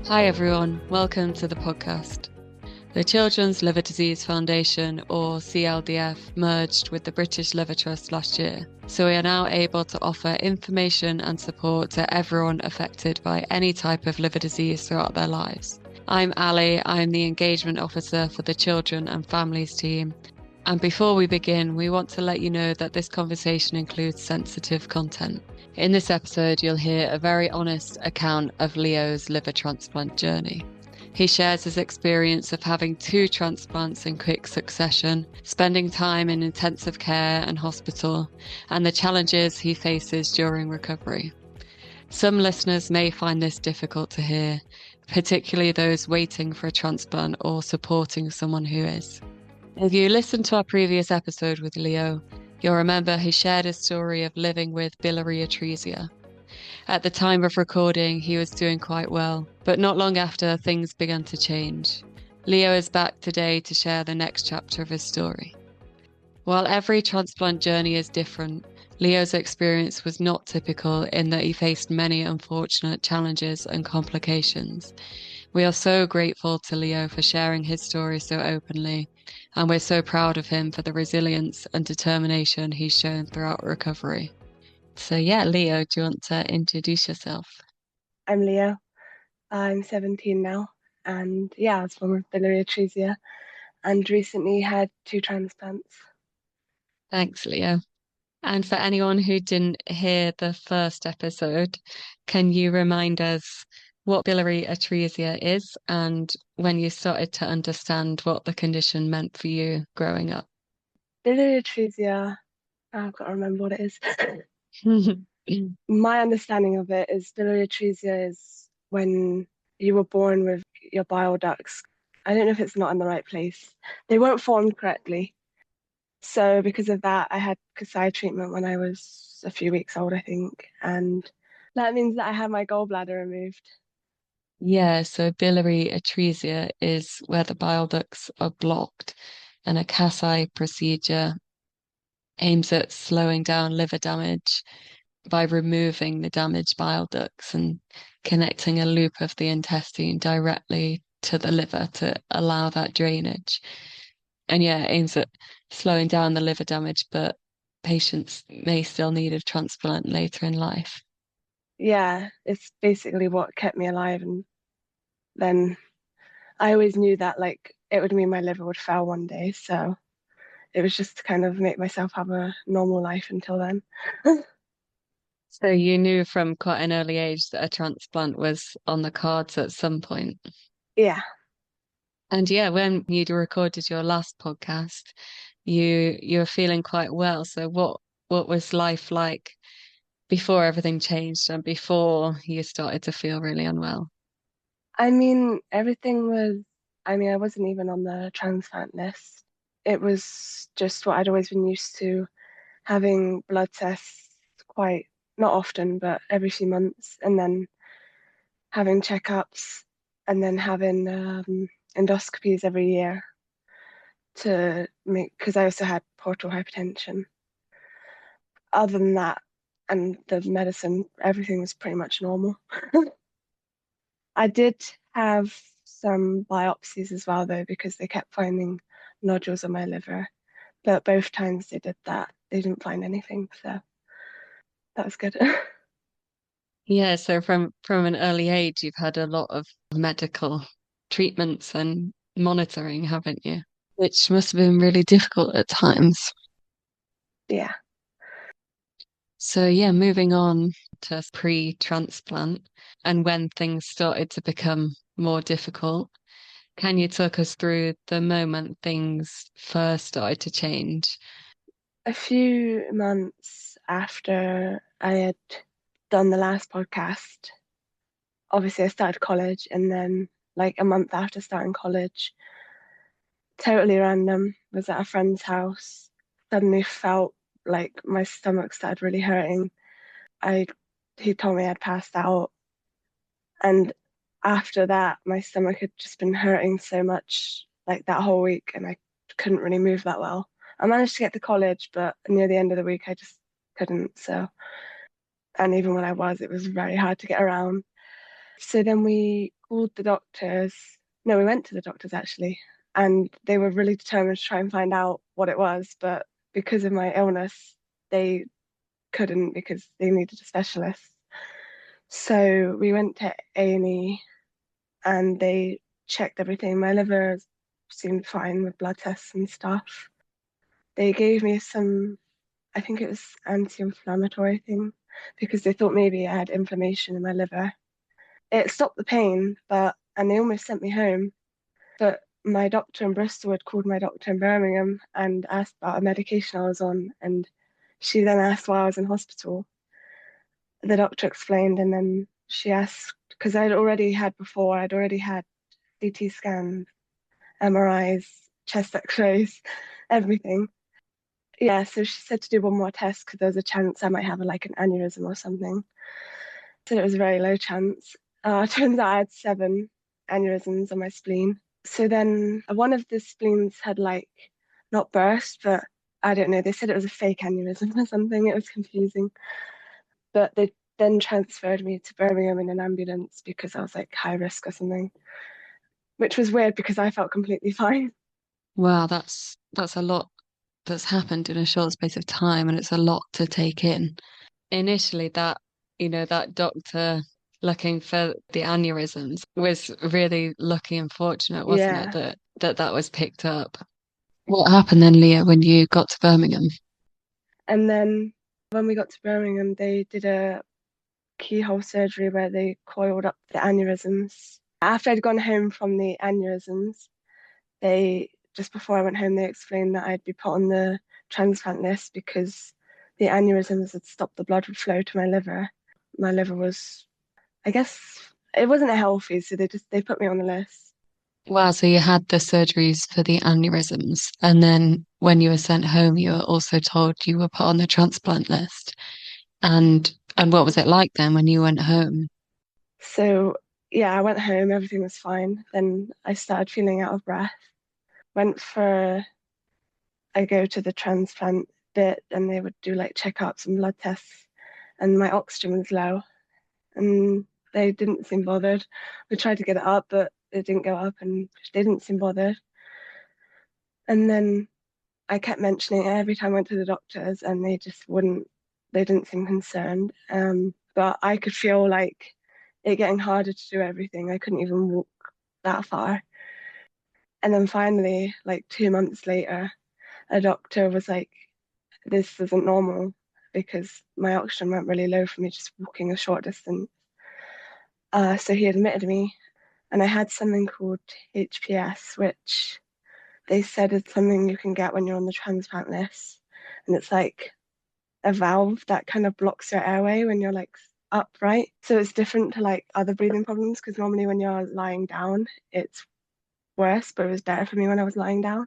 Hi everyone, welcome to the podcast. The Children's Liver Disease Foundation, or CLDF, merged with the British Liver Trust last year, so we are now able to offer information and support to everyone affected by any type of liver disease throughout their lives. I'm Ali, I'm the Engagement Officer for the Children and Families team, and before we begin, we want to let you know that this conversation includes sensitive content. In this episode, you'll hear a very honest account of Leo's liver transplant journey. He shares his experience of having 2 transplants in quick succession, spending time in intensive care and hospital, and the challenges he faces during recovery. Some listeners may find this difficult to hear, particularly those waiting for a transplant or supporting someone who is. If you listened to our previous episode with Leo, you'll remember he shared a story of living with biliary atresia. At the time of recording, he was doing quite well, but not long after, things began to change. Leo is back today to share the next chapter of his story. While every transplant journey is different, Leo's experience was not typical in that he faced many unfortunate challenges and complications. We are so grateful to Leo for sharing his story so openly, and we're so proud of him for the resilience and determination he's shown throughout recovery. So yeah, Leo, do you want to introduce yourself? I'm Leo. I'm 17 now, and I was born with biliary atresia and recently had 2 transplants. Thanks, Leo. And for anyone who didn't hear the first episode, can you remind us what biliary atresia is and when you started to understand what the condition meant for you growing up? Biliary atresia, I've got to remember what it is. My understanding of it is biliary atresia is when you were born with your bile ducts. I don't know if it's not in the right place. They weren't formed correctly. So because of that, I had Kasai treatment when I was a few weeks old, I think. And that means that I had my gallbladder removed. Yeah, so biliary atresia is where the bile ducts are blocked, and a Kasai procedure aims at slowing down liver damage by removing the damaged bile ducts and connecting a loop of the intestine directly to the liver to allow that drainage. And yeah, it aims at slowing down the liver damage, but patients may still need a transplant later in life. Yeah, it's basically what kept me alive. And then I always knew that it would mean my liver would fail one day. So it was just to kind of make myself have a normal life until then. So you knew from quite an early age that a transplant was on the cards at some point. Yeah. And yeah, when you'd recorded your last podcast, you were feeling quite well. So what was life like before everything changed and before you started to feel really unwell? I mean, everything was, I wasn't even on the transplant list. It was just what I'd always been used to, having blood tests quite, not often, but every few months, and then having checkups, and then having endoscopies every year to make, because I also had portal hypertension. Other than that, and the medicine, everything was pretty much normal. I did have some biopsies as well, though, because they kept finding nodules on my liver. But both times they did that, they didn't find anything, so that was good. Yeah, so from an early age, you've had a lot of medical treatments and monitoring, haven't you? Which must have been really difficult at times. Yeah. So yeah, moving on to pre-transplant and when things started to become more difficult, can you talk us through the moment things first started to change? A few months after I had done the last podcast, obviously I started college, and then like a month after starting college, totally random, was at a friend's house, suddenly felt like my stomach started really hurting. I He told me I'd passed out, and after that my stomach had just been hurting so much like that whole week, and I couldn't really move that well. I managed to get to college, but near the end of the week I just couldn't. So, and even when I was, it was very hard to get around. So then we called the doctors. No, we went to the doctors actually, and they were really determined to try and find out what it was. But because of my illness, they couldn't because they needed a specialist. So we went to A&E and they checked everything. My liver seemed fine with blood tests and stuff. They gave me some, I think it was anti-inflammatory thing because they thought maybe I had inflammation in my liver. It stopped the pain, but and they almost sent me home. But my doctor in Bristol had called my doctor in Birmingham and asked about a medication I was on, and she then asked why I was in hospital. The doctor explained, and then she asked because I'd already had CT scans, MRIs, chest X-rays, everything. Yeah, so she said to do one more test because there was a chance I might have like an aneurysm or something. So it was a very low chance. Turns out I had 7 aneurysms on my spleen. So then one of the spleens had like not burst, but I don't know. They said it was a fake aneurysm or something. It was confusing. But they then transferred me to Birmingham in an ambulance because I was like high risk or something, which was weird because I felt completely fine. Wow, that's a lot that's happened in a short space of time, and it's a lot to take in. Initially, that doctor looking for the aneurysms was really lucky and fortunate, wasn't it, Yeah. that was picked up. What happened then, Leah, when you got to Birmingham? And then when we got to Birmingham, they did a keyhole surgery where they coiled up the aneurysms. After I'd gone home from the aneurysms, they just before I went home, they explained that I'd be put on the transplant list because the aneurysms had stopped the blood flow to my liver. My liver was, I guess, it wasn't healthy, so they put me on the list. Wow, so you had the surgeries for the aneurysms, and then when you were sent home, you were also told you were put on the transplant list. And what was it like then when you went home? So yeah, I went home, everything was fine. Then I started feeling out of breath. Went for I go to the transplant bit and they would do like checkups and blood tests and my oxygen was low and they didn't seem bothered. We tried to get it up, but it didn't go up and they didn't seem bothered. And then I kept mentioning it every time I went to the doctors and they just wouldn't, they didn't seem concerned. But I could feel like it getting harder to do everything. I couldn't even walk that far. And then finally, like 2 months later, a doctor was like, this isn't normal because my oxygen went really low for me just walking a short distance. So he admitted me, and I had something called HPS, which they said is something you can get when you're on the transplant list. And it's like a valve that kind of blocks your airway when you're like upright. So it's different to like other breathing problems because normally when you're lying down, it's worse, but it was better for me when I was lying down.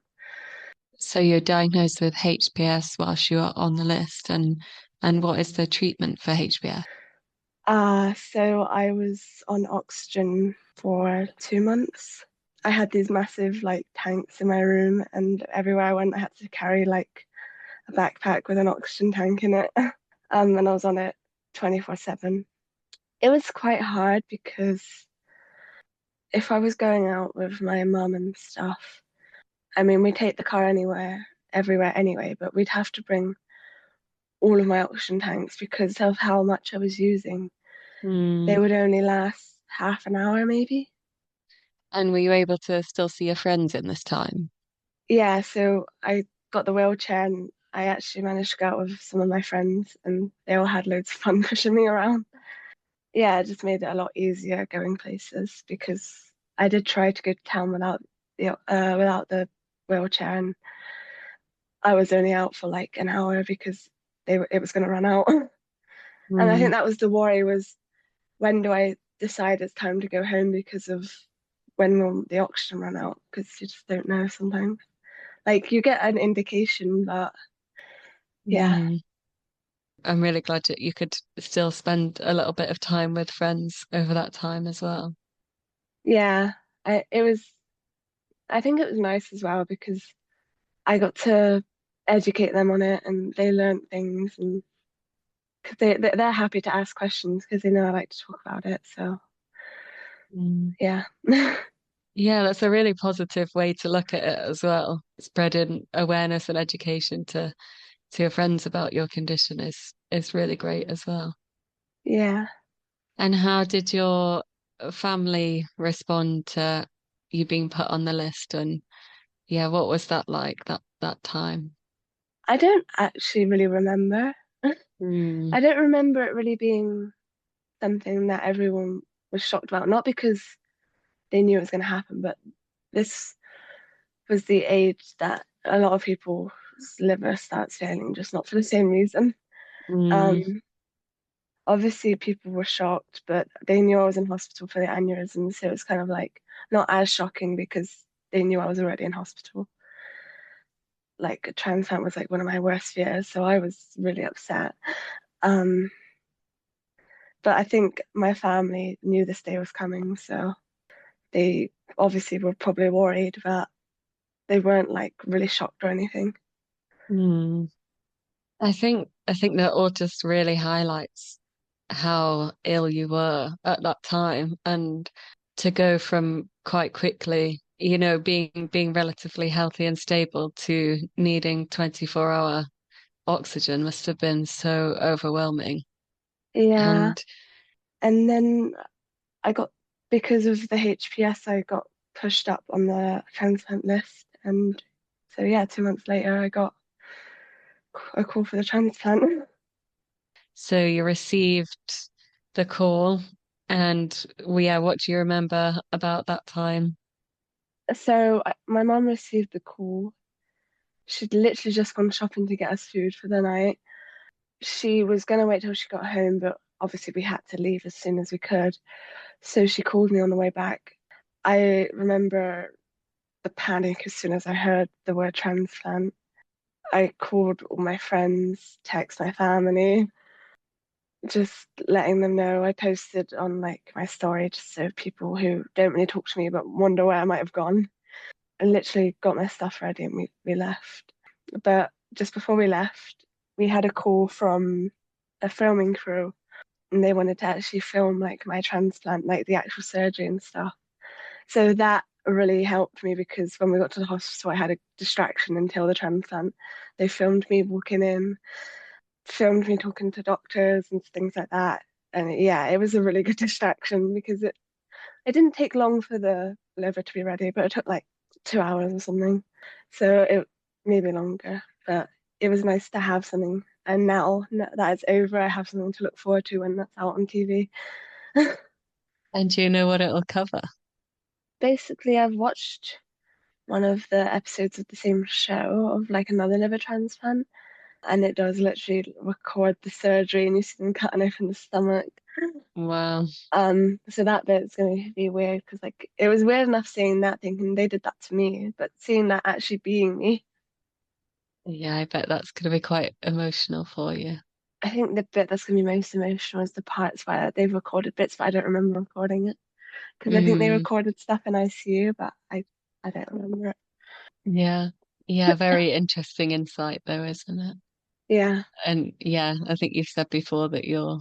So you're diagnosed with HPS whilst you are on the list, and what is the treatment for HPS? So I was on oxygen for 2 months. I had these massive like tanks in my room, and everywhere I went, I had to carry like a backpack with an oxygen tank in it. And I was on it 24/7. It was quite hard because if I was going out with my mum and stuff, I mean, we take the car everywhere anyway, but we'd have to bring all of my oxygen tanks because of how much I was using. They Hmm. would only last half an hour, maybe. And were you able to still see your friends in this time? Yeah, so I got the wheelchair and I actually managed to go out with some of my friends and they all had loads of fun pushing me around. Yeah, it just made it a lot easier going places because I did try to go to town without the wheelchair and I was only out for like an hour because it was going to run out. And I Hmm. think that was the worry was when do I decide it's time to go home because of when will the oxygen run out because you just don't know sometimes. Like you get an indication, but yeah, Hmm. I'm really glad that you could still spend a little bit of time with friends over that time as well. yeah. It was. I think it was nice as well because I got to educate them on it, and they learned things, and because they're happy to ask questions because they know I like to talk about it. So Mm. Yeah. Yeah, that's a really positive way to look at it as well. Spreading awareness and education to your friends about your condition is really great as well. Yeah. And how did your family respond to you being put on the list? And yeah, what was that like that time? I don't actually really remember. Mm, I don't remember it really being something that everyone was shocked about, not because they knew it was going to happen, but this was the age that a lot of people's liver starts failing, just not for the same reason. mm, Um, Obviously, people were shocked, but they knew I was in hospital for the aneurysm, so it was kind of like not as shocking because they knew I was already in hospital. Like a transplant was like one of my worst fears, so I was really upset. Um, but I think my family knew this day was coming, so they obviously were probably worried, but they weren't like really shocked or anything. mm. I think that all just really highlights how ill you were at that time and to go from quite quickly, being relatively healthy and stable to needing 24-hour oxygen must have been so overwhelming. Yeah, And and then I got because of the HPS, I got pushed up on the transplant list, and so yeah, 2 months later, I got a call for the transplant. so you received the call and yeah, what do you remember about that time? So my mom received the call. She'd literally just gone shopping to get us food for the night. She was gonna wait till she got home, but obviously we had to leave as soon as we could. So she called me on the way back. I remember the panic as soon as I heard the word transplant. I called all my friends, text my family, just letting them know. I posted on like my story just so people who don't really talk to me but wonder where I might have gone. I literally got my stuff ready and we left. But just before we left, we had a call from a filming crew and they wanted to actually film like my transplant, like the actual surgery and stuff. So that really helped me because when we got to the hospital, I had a distraction until the transplant. They filmed me walking in, filmed me talking to doctors and things like that. And yeah, it was a really good distraction because it didn't take long for the liver to be ready, but it took like 2 hours or something. So it maybe longer, but it was nice to have something. And now that it's over, I have something to look forward to when that's out on TV. And do you know what it'll cover? Basically, I've watched one of the episodes of the same show of like another liver transplant, and it does literally record the surgery, and you see them cutting open the stomach. Wow. So that bit's gonna be weird because like it was weird enough seeing that thinking they did that to me, but seeing that actually being me, Yeah, I bet that's going to be quite emotional for you. I think the bit that's gonna be most emotional is the parts where they've recorded bits, but I don't remember recording it because I think they Mm, recorded stuff in ICU, but I don't remember it. yeah. Yeah, very interesting insight though, isn't it? Yeah, And yeah, I think you've said before that you're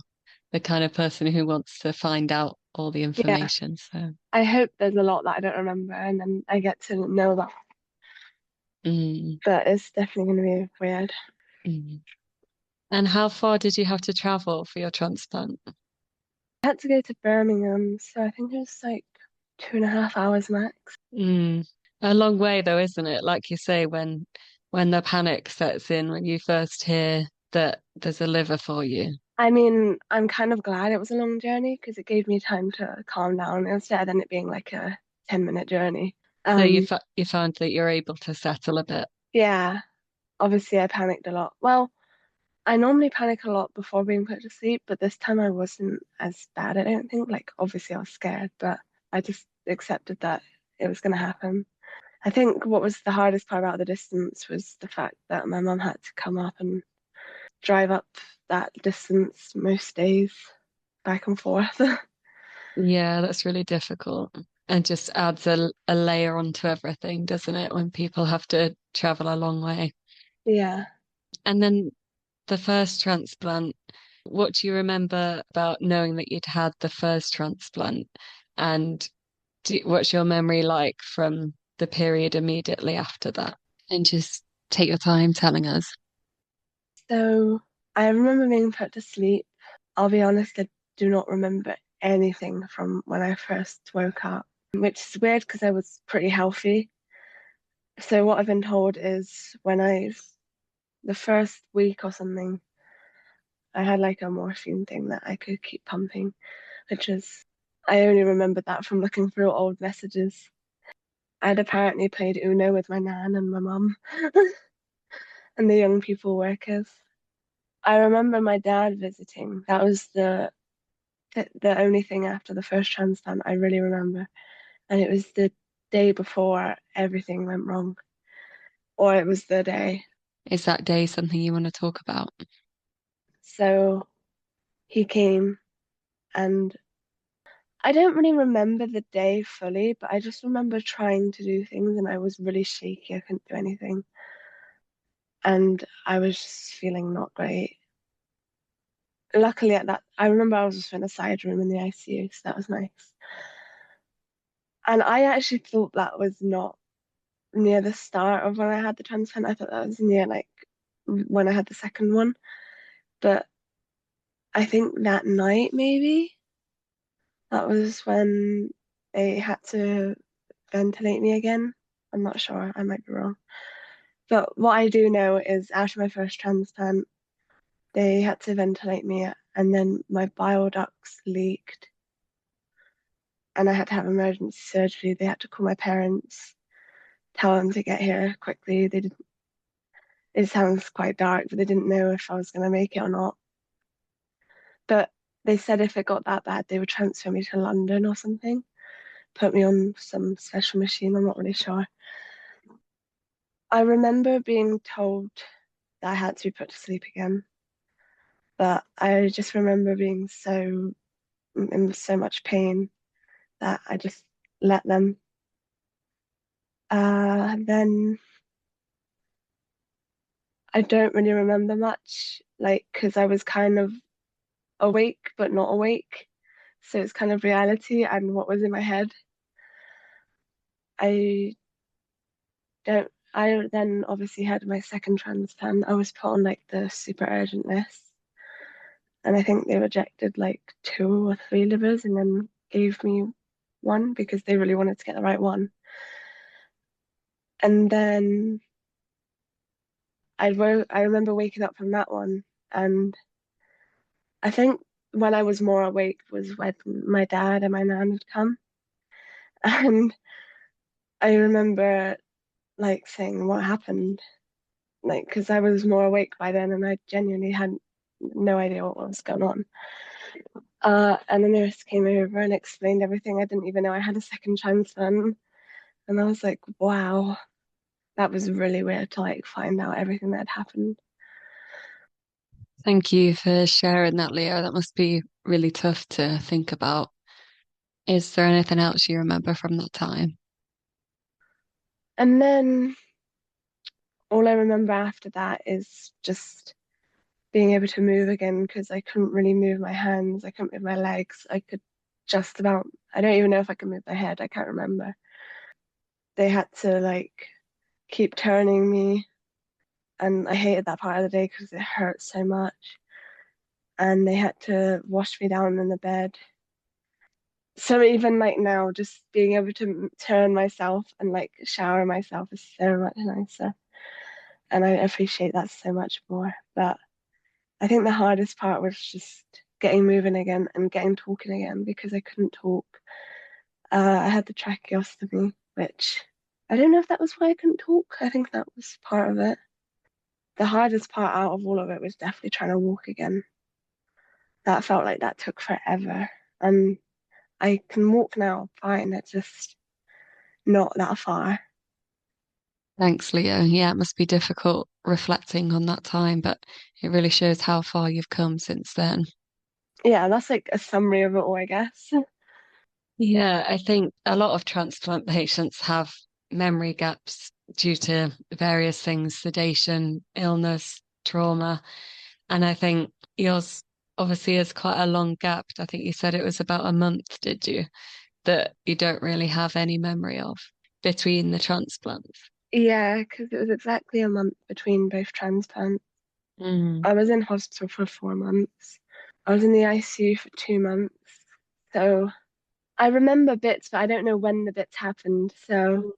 the kind of person who wants to find out all the yeah. information. So, I hope there's a lot that I don't remember, and then I get to know that. mm, But it's definitely gonna be weird. mm. And how far did you have to travel for your transplant? I had to go to Birmingham, so I think it was like 2.5 hours max. Mm. A long way though, isn't it? Like you say, when the panic sets in, when you first hear that there's a liver for you. I mean, I'm kind of glad it was a long journey because it gave me time to calm down instead than it being like a 10-minute journey. So you Um, you found that you're able to settle a bit. yeah, obviously I panicked a lot. Well, I normally panic a lot before being put to sleep, but this time I wasn't as bad, I don't think. Like, obviously I was scared, but I just accepted that it was going to happen. I think what was the hardest part about the distance was the fact that my mum had to come up and drive up that distance most days, back and forth. Yeah, that's really difficult. And just adds a layer onto everything, doesn't it, when people have to travel a long way. Yeah. And then the first transplant, what do you remember about knowing that you'd had the first transplant? And what's your memory like from the period immediately after that? And just take your time telling us. So I remember being put to sleep. I'll be honest, I do not remember anything from when I first woke up, which is weird because I was pretty healthy. So what I've been told is the first week or something, I had like a morphine thing that I could keep pumping, which is, I only remembered that from looking through old messages. I'd apparently played Uno with my nan and my mum and the young people workers. I remember my dad visiting. That was the only thing after the first transplant I really remember. And it was the day before everything went wrong, or it was the day. Is that day something you want to talk about? So he came, and I don't really remember the day fully, but I just remember trying to do things and I was really shaky. I couldn't do anything. And I was just feeling not great. Luckily, at that, I remember I was just in a side room in the ICU, so that was nice. And I actually thought that was not near the start of when I had the transplant. I thought that was near like when I had the second one. But I think that night, maybe, that was when they had to ventilate me again. I'm not sure, I might be wrong. But what I do know is after my first transplant, they had to ventilate me and then my bile ducts leaked and I had to have emergency surgery. They had to call my parents, tell them to get here quickly. They didn't, it sounds quite dark, but they didn't know if I was going to make it or not. But they said if it got that bad, they would transfer me to London or something, put me on some special machine. I'm not really sure. I remember being told that I had to be put to sleep again, but I just remember being in so much pain that I just let them. Then I don't really remember much, like, because I was kind of awake but not awake. So it's kind of reality and what was in my head. I I then obviously had my second transplant. I was put on like the super urgent list, and I think they rejected like two or three livers and then gave me one because they really wanted to get the right one. And then I remember waking up from that one, and I think when I was more awake was when my dad and my nan had come, and I remember like saying what happened, like because I was more awake by then, and I genuinely had no idea what was going on. And the nurse came over and explained everything. I didn't even know I had a second transplant, and I was like, wow, that was really weird to like find out everything that had happened. Thank you for sharing that, Leo. That must be really tough to think about. Is there anything else you remember from that time? And then all I remember after that is just being able to move again because I couldn't really move my hands, I couldn't move my legs. I could just about, I don't even know if I could move my head, I can't remember. They had to like keep turning me, and I hated that part of the day because it hurt so much. And they had to wash me down in the bed. So even like now, just being able to turn myself and like shower myself is so much nicer. And I appreciate that so much more. But I think the hardest part was just getting moving again and getting talking again because I couldn't talk. I had the tracheostomy, which I don't know if that was why I couldn't talk. I think that was part of it. The hardest part out of all of it was definitely trying to walk again. That felt like that took forever. And I can walk now fine. It's just not that far. Thanks, Leo. Yeah, it must be difficult reflecting on that time, but it really shows how far you've come since then. Yeah, that's like a summary of it all, I guess. Yeah, I think a lot of transplant patients have memory gaps due to various things, sedation, illness, trauma. And I think yours obviously is quite a long gap. I think you said it was about a month, did you? that you don't really have any memory of between the transplants. Yeah, because it was exactly a month between both transplants. Mm. I was in hospital for 4 months. I was in the ICU for 2 months. So I remember bits, but I don't know when the bits happened. So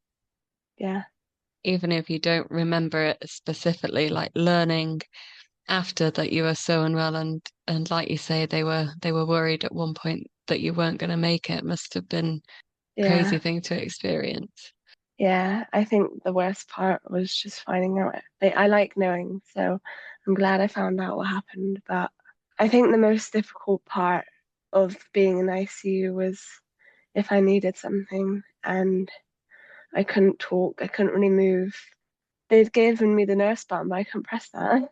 yeah, Even if you don't remember it specifically, like learning after that you were so unwell and like you say, they were worried at one point that you weren't going to make it. Must have been a crazy yeah, thing to experience. yeah. I think the worst part was just finding out. I like knowing, so I'm glad I found out what happened. But I think the most difficult part of being in ICU was if I needed something and I couldn't talk, I couldn't really move. They'd given me the nurse button, but I couldn't press that.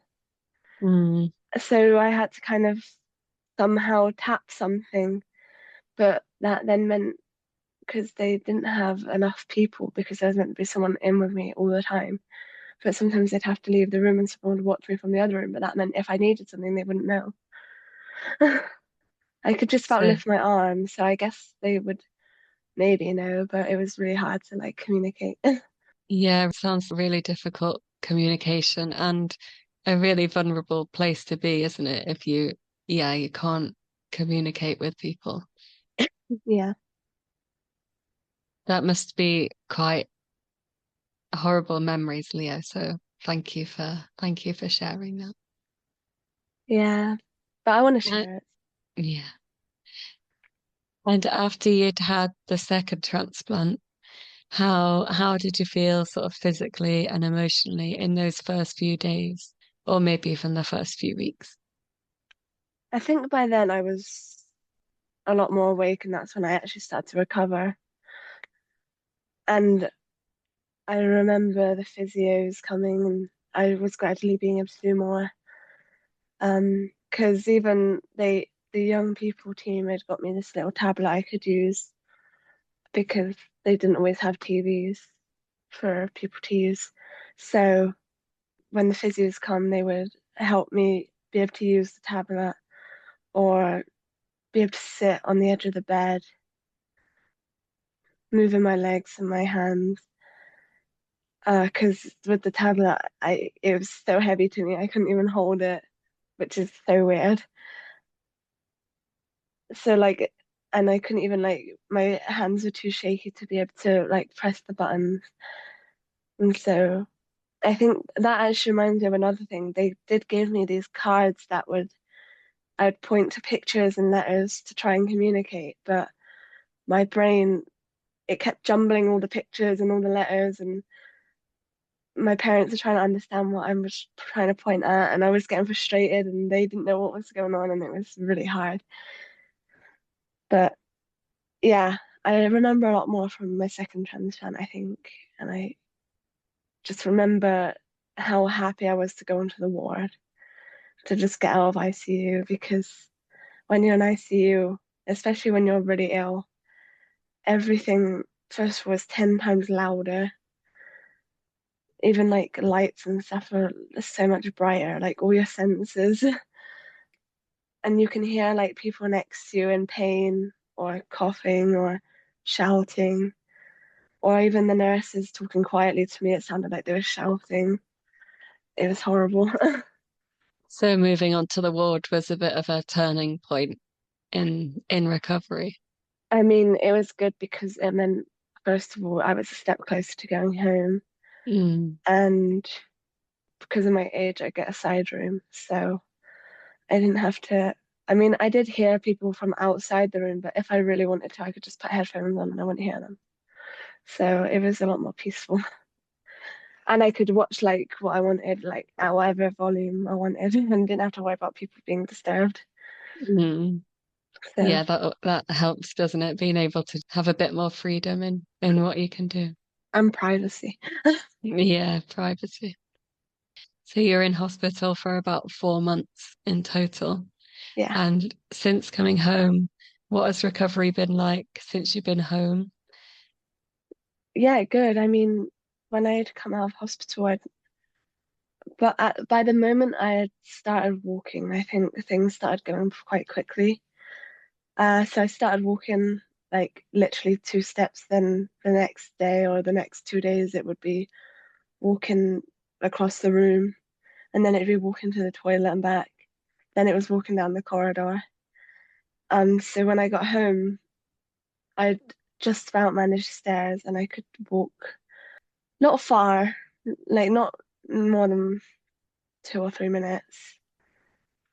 Mm. So I had to kind of somehow tap something, but that then meant because they didn't have enough people because there was meant to be someone in with me all the time. But sometimes they'd have to leave the room and someone would watch me from the other room. But that meant if I needed something, they wouldn't know. I could just about So lift my arm, so I guess they would maybe know, but it was really hard to like communicate. yeah, it sounds really difficult communication and a really vulnerable place to be, isn't it? If you, yeah, you can't communicate with people. Yeah. That must be quite horrible memories, Leo. So thank you for sharing that. Yeah. But I want to Uh, share it. yeah. And after you'd had the second transplant, how did you feel sort of physically and emotionally in those first few days, or maybe even the first few weeks? I think by then I was a lot more awake, and that's when I actually started to recover. And I remember the physios coming, and I was gradually being able to do more. Because even the young people team had got me this little tablet I could use because they didn't always have TVs for people to use. So when the physios come, they would help me be able to use the tablet or be able to sit on the edge of the bed, moving my legs and my hands. Because with the tablet, it was so heavy to me, I couldn't even hold it, which is so weird. So like, and I couldn't even like my hands were too shaky to be able to like press the buttons. And so I think that actually reminds me of another thing. They did give me these cards that would I'd point to pictures and letters to try and communicate, but my brain it kept jumbling all the pictures and all the letters and my parents are trying to understand what I was trying to point at and I was getting frustrated and they didn't know what was going on and it was really hard. But yeah, I remember a lot more from my second transplant, I think. And I just remember how happy I was to go into the ward, to just get out of ICU because when you're in ICU, especially when you're really ill, everything first was 10 times louder. Even like lights and stuff are so much brighter, like all your senses. And you can hear like people next to you in pain or coughing or shouting. Or even the nurses talking quietly to me, it sounded like they were shouting. It was horrible. So moving on to the ward was a bit of a turning point in recovery. I mean, it was good because it meant, first of all, I was a step closer to going home. Mm. And because of my age, I get a side room. So I didn't have to. I mean, I did hear people from outside the room, but if I really wanted to, I could just put headphones on and I wouldn't hear them. So it was a lot more peaceful. And I could watch like what I wanted, like at whatever volume I wanted, and didn't have to worry about people being disturbed. Mm. So, Yeah, that helps, doesn't it? Being able to have a bit more freedom in what you can do. and privacy. Yeah, privacy. So you're in hospital for about 4 months in total. Yeah. And since coming home, what has recovery been like since you've been home? Yeah, good. I mean, when I had come out of hospital, by the moment I had started walking, I think things started going quite quickly. So I started walking. like literally 2 steps, then the next day or the next 2 days it would be walking across the room, and then it'd be walking to the toilet and back. Then it was walking down the corridor. So when I got home, I'd just about managed stairs and I could walk not far, like not more than 2 or 3 minutes,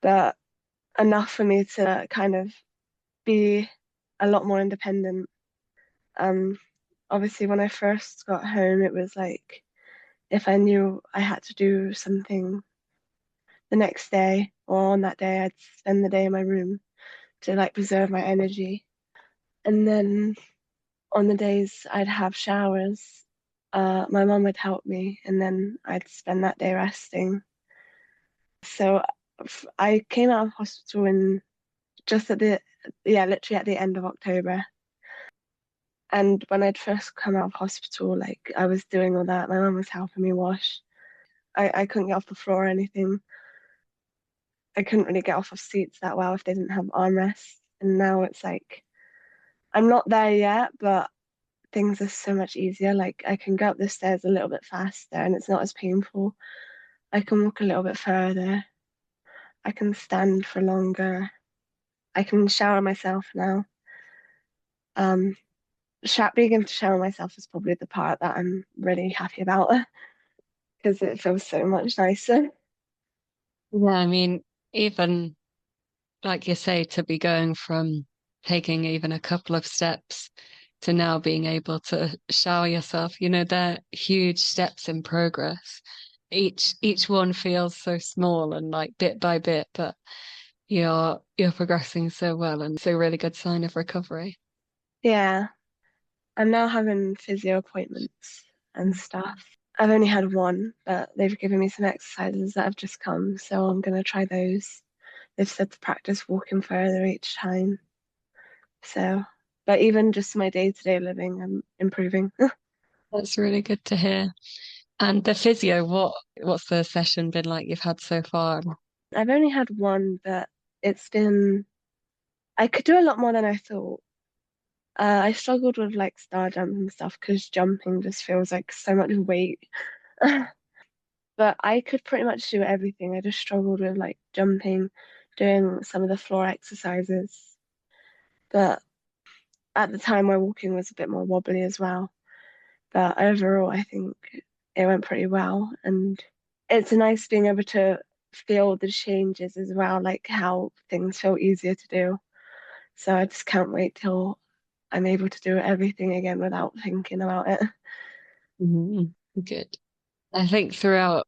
but enough for me to kind of be a lot more independent. Um, Obviously, when I first got home, it was like if I knew I had to do something the next day or on that day, I'd spend the day in my room to like preserve my energy. And then on the days I'd have showers, my mum would help me, and then I'd spend that day resting. So I came out of hospital in just at the, yeah, literally at the end of October. And when I'd first come out of hospital, like I was doing all that, my mum was helping me wash. I couldn't get off the floor or anything. I couldn't really get off of seats that well if they didn't have armrests. And now it's like I'm not there yet, but things are so much easier. Like I can go up the stairs a little bit faster and it's not as painful. I can walk a little bit further. I can stand for longer. I can shower myself now. Um, Being able to shower myself is probably the part that I'm really happy about because it feels so much nicer. Yeah, I mean, even like you say, to be going from taking even a couple of steps to now being able to shower yourself, they're huge steps in progress. Each one feels so small and like bit by bit, but you're progressing so well, and it's a really good sign of recovery. Yeah, I'm now having physio appointments and stuff. I've only had one, but they've given me some exercises that have just come, so I'm gonna try those. They've said to practice walking further each time. So, but even just my day-to-day living, I'm improving. That's really good to hear. And the physio, what's the session been like you've had so far? I've only had one, but it's been, I could do a lot more than I thought. I struggled with like star jump and stuff because jumping just feels like so much weight. But I could pretty much do everything. I just struggled with like jumping, doing some of the floor exercises. But at the time, my walking was a bit more wobbly as well. But overall, I think it went pretty well. And it's nice being able to feel the changes as well, like how things feel easier to do. So I just can't wait till I'm able to do everything again without thinking about it. Mhm. Good. I think throughout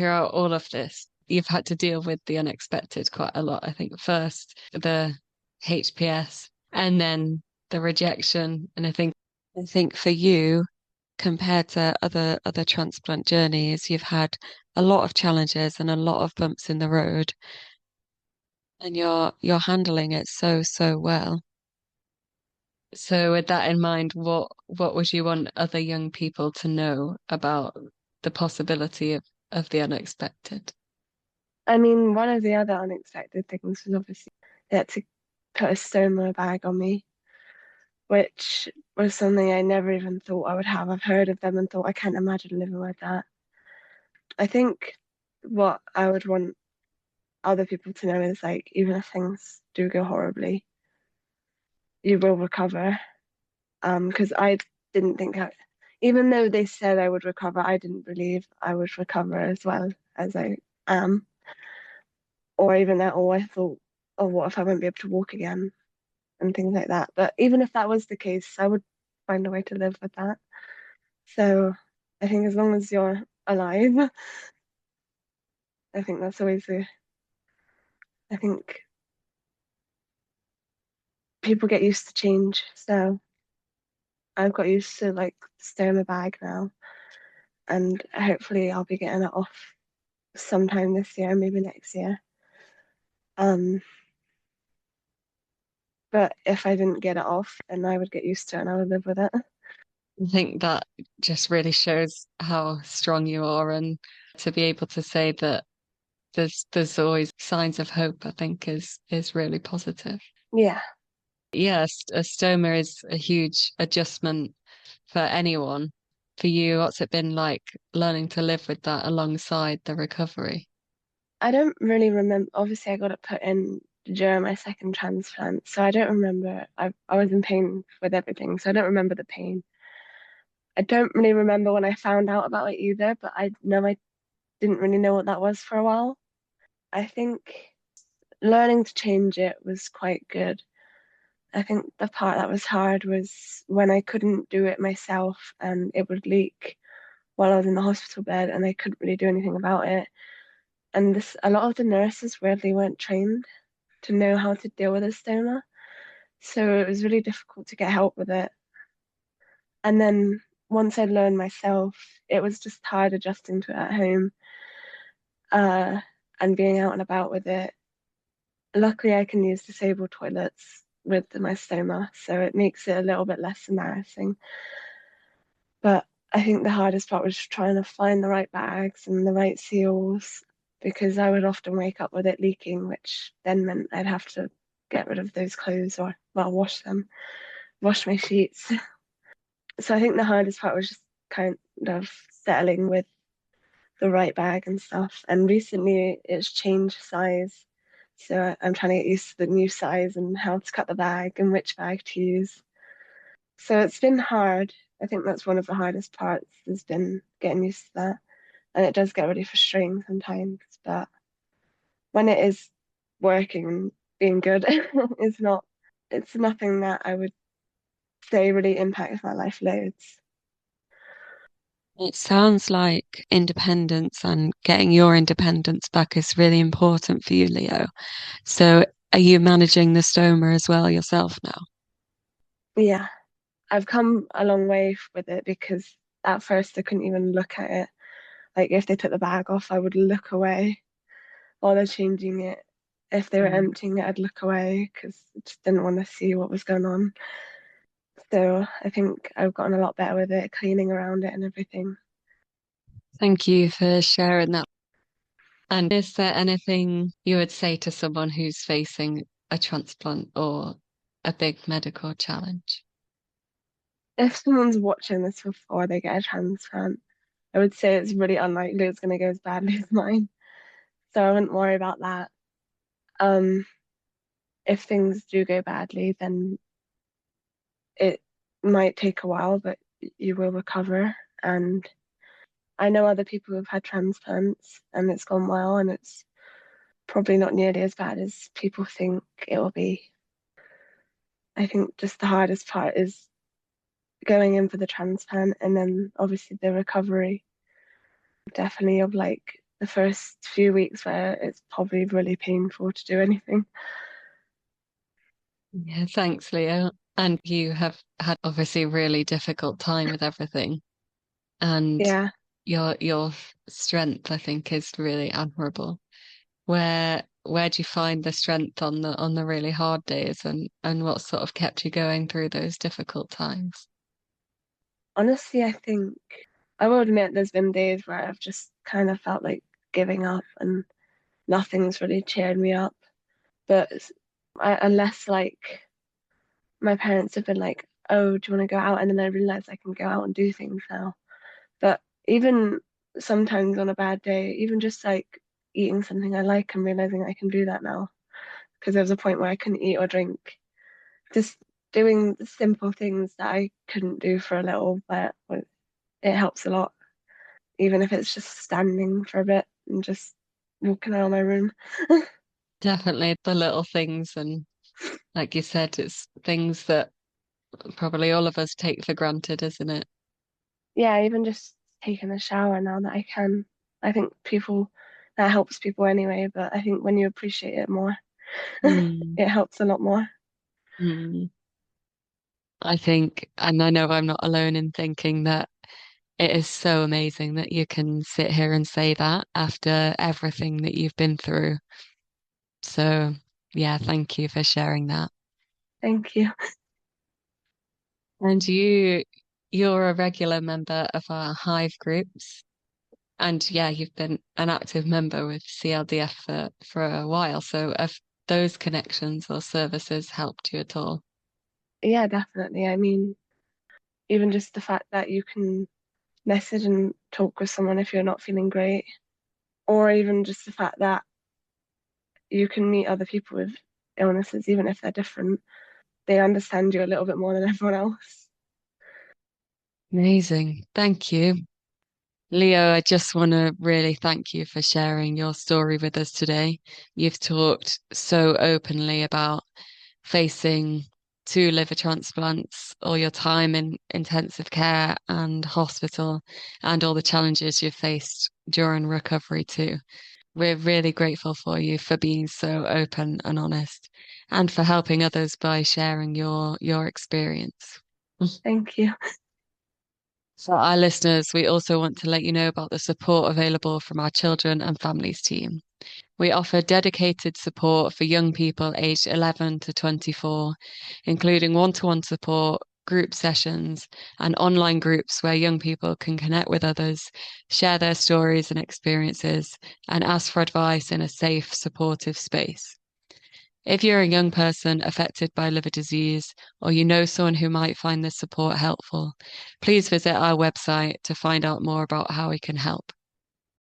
all of this, you've had to deal with the unexpected quite a lot. I think first the HPS and then the rejection. And I think for you, compared to other transplant journeys, you've had a lot of challenges and a lot of bumps in the road, and you're handling it so well. So with that in mind, what would you want other young people to know about the possibility of the unexpected? I mean, one of the other unexpected things was obviously they had to put a stoma bag on me, which was something I never even thought I would have. I've heard of them and thought I can't imagine living with that. I think what I would want other people to know is like, even if things do go horribly, you will recover. Because I didn't think even though they said I would recover, I didn't believe I would recover as well as I am. Or even at all, I thought, oh, what if I won't be able to walk again and things like that. But even if that was the case, I would find a way to live with that. So I think as long as you're alive, I think that's always I think people get used to change. So I've got used to like stay in the bag now, and hopefully I'll be getting it off sometime this year, maybe next year. Um, but if I didn't get it off, then I would get used to it and I would live with it. I think that just really shows how strong you are, and to be able to say that there's always signs of hope, I think is really positive. Yeah. Yes, a stoma is a huge adjustment for anyone. For you, what's it been like learning to live with that alongside the recovery? I don't really remember. Obviously, I got it put in during my second transplant, so I don't remember. I was in pain with everything, so I don't remember the pain. I don't really remember when I found out about it either, but I know I didn't really know what that was for a while. I think learning to change it was quite good. I think the part that was hard was when I couldn't do it myself and it would leak while I was in the hospital bed and I couldn't really do anything about it. And a lot of the nurses weirdly weren't trained to know how to deal with a stoma. So it was really difficult to get help with it. And then once I learned myself, it was just hard adjusting to it at home, uh, and being out and about with it. Luckily, I can use disabled toilets with my stoma, so it makes it a little bit less embarrassing. But I think the hardest part was trying to find the right bags and the right seals because I would often wake up with it leaking, which then meant I'd have to get rid of those clothes or, well, wash them, wash my sheets. So I think the hardest part was just kind of settling with the right bag and stuff. And recently it's changed size. So I'm trying to get used to the new size and how to cut the bag and which bag to use. So it's been hard. I think that's one of the hardest parts has been getting used to that. And it does get really frustrating sometimes, but when it is working and being good, it's nothing that I would say really impacts my life loads. It sounds like independence and getting your independence back is really important for you, Leo. So are you managing the stoma as well yourself now? Yeah, I've come a long way with it because at first I couldn't even look at it. Like if they took the bag off, I would look away while they're changing it. If they were Mm. emptying it, I'd look away because I just didn't want to see what was going on. So I think I've gotten a lot better with it, cleaning around it and everything. Thank you for sharing that. And is there anything you would say to someone who's facing a transplant or a big medical challenge? If someone's watching this before they get a transplant, I would say it's really unlikely it's going to go as badly as mine. So I wouldn't worry about that. Um, if things do go badly, then it might take a while, but you will recover. And I know other people who've had transplants and it's gone well, and it's probably not nearly as bad as people think it will be. I think just the hardest part is going in for the transplant and then obviously the recovery, definitely of like the first few weeks where it's probably really painful to do anything. Yeah, thanks, Leo. And you have had obviously a really difficult time with everything. And Yeah, your strength, I think, is really admirable. Where do you find the strength on the really hard days and what sort of kept you going through those difficult times? honestly, I think I will admit there's been days where I've just kind of felt like giving up and nothing's really cheered me up. But unless like my parents have been like, "Oh, do you want to go out?" and then I realize I can go out and do things now. But even sometimes on a bad day, even just like eating something I like and realizing I can do that now. Because there was a point where I couldn't eat or drink. Just doing the simple things that I couldn't do for a little bit, it helps a lot. Even if it's just standing for a bit and just walking around my room. Definitely the little things and like you said, it's things that probably all of us take for granted, isn't it? Yeah, even just taking a shower now that I can. I think that helps people anyway, but I think when you appreciate it more, Mm, it helps a lot more. mm. I think, and I know I'm not alone in thinking that it is so amazing that you can sit here and say that after everything that you've been through. So, yeah, thank you for sharing that. Thank you. And you're a regular member of our Hive groups. And yeah, you've been an active member with CLDF for a while. So have those connections or services helped you at all? Yeah, definitely. I mean, even just the fact that you can message and talk with someone if you're not feeling great, or even just the fact that you can meet other people with illnesses, even if they're different. They understand you a little bit more than everyone else. Amazing. Thank you. Leo, I just want to really thank you for sharing your story with us today. You've talked so openly about facing two liver transplants, all your time in intensive care and hospital, and all the challenges you've faced during recovery too. We're really grateful for you for being so open and honest and for helping others by sharing your experience. Thank you. For our listeners, we also want to let you know about the support available from our children and families team. We offer dedicated support for young people aged 11 to 24, including one-to-one support, group sessions, and online groups where young people can connect with others, share their stories and experiences, and ask for advice in a safe, supportive space. If you're a young person affected by liver disease or you know someone who might find this support helpful, please visit our website to find out more about how we can help.